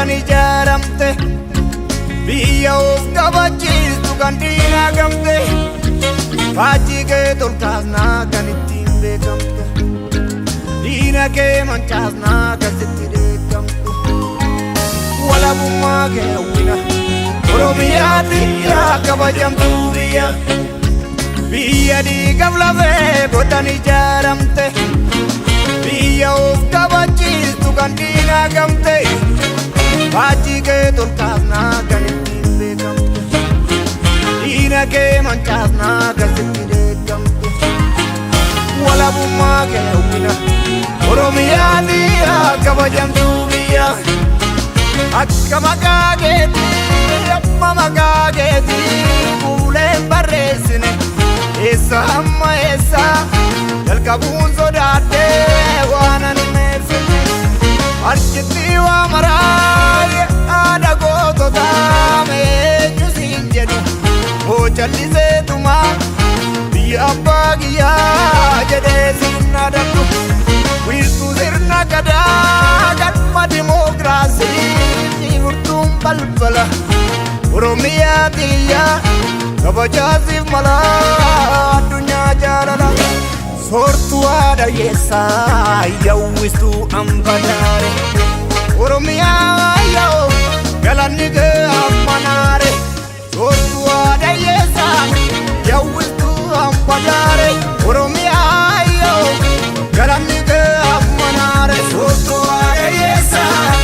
godhan ijaaramte biyya of qabachiistu kan diinaa gamte faajjii kee tolkaasnaa kan ittiin beekamte diina kee mancaasnaa kan sitti deekamtu walabummaa kee hawwina Oromiyaatti yaa kabajamtuu biyya dhiigaaf lafee godhan ijaaramte biyya of qabachiistu kan diinaa gamte faajjii kee tolkaasnaa kan ittiin beekamte diina kee mancaasnaa kan sitti deekamte walabummaa kee hawwina Oromiyaatti yaa kabajamtuu biyya akka maqaa keetii amma maqaa keetii fuuleen barreessine eessa hamma eessa jalqabuun sodaadhee waan ani meessine harkitti waa maraa haadha goototaa meenyu siin jedhu hoo calliseetuma biyya abbaa kiyyaa jedhee siin adabdu wiirtuu sirna gadaa galma dimookiraasii furtuun balbala Oromiyaa tiyya kabajaasiif mala addunyaa jaalala soortuu haadha yeessaa yawwistuu ambadaare Oromiyaa yoo galanni kee ammanaare soortuu haadha yeessaa yawwistuu ambadaare Oromiyaa yoo galanni kee ammanaare soortuu haadha yeessaa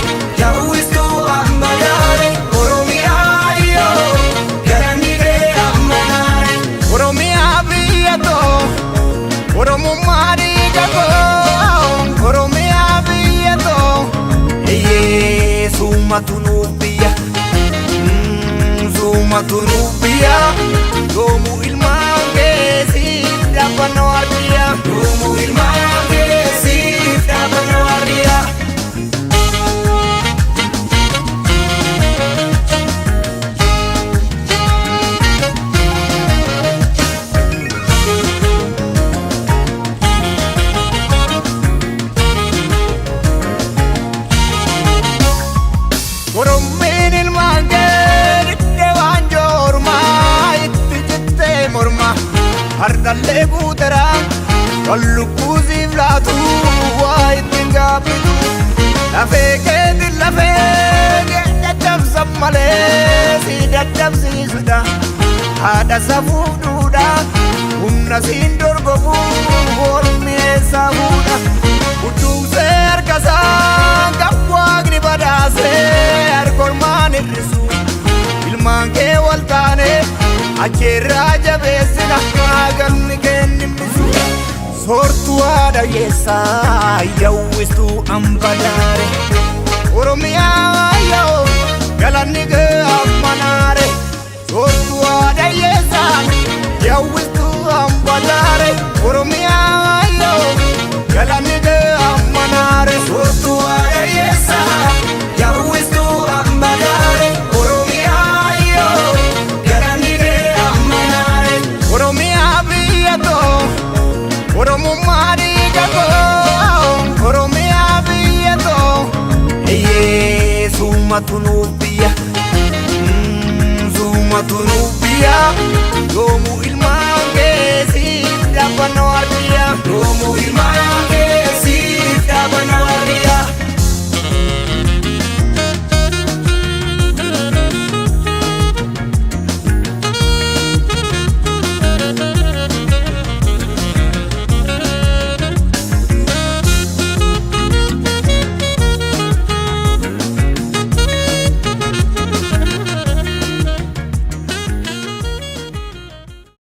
yawwistuu ambadaare Oromiyaa yoo galanni kee ammanaare Oromiyaa biyya too Oromummaa dhiigakoo Oromiyaa biyya too eeyyee summatu nuuf biyya summatu nuuf biyya yoomuu ilmaan keessiif dhaabbannoo ardiyaa yoomuu ilmaan keessiif dhaabbannoo ardiyaa Orommiin ilmaan kee dhibbee waan joormaa itti jettee morma hardallee guuteraa kan lubbuusiif laatu waa ittiin gaabbitu lafee keetiin lafee kee dadhabsan malee si dadhabsiisudha haadha safuuf duudha humna siin dorgomu ormi eessaa fuudha budduuqsee harkasaa kan waaqni badaasee harkormaan hir'isu ilmaan kee wal taane acheerraa jabeessina galmi kee nimmisu soortuu haadha yeessaa yawwistuu ambadaare Oromiyaa yoo galanni kee ammanaare soortuu haadha yeessaa yawwistuu ambadaare Oromiyaa yoo galanni kee ammanaare soortuu haadha yeessaa yawwistuu ambadaare Oromiyaa yoo galanni kee ammanaare Oromiyaa biyya too Oromummaa dhiigakoo Oromiyaa biyya too eeyyee summatu nuuf biyya summatu nuuf biyya yoomuu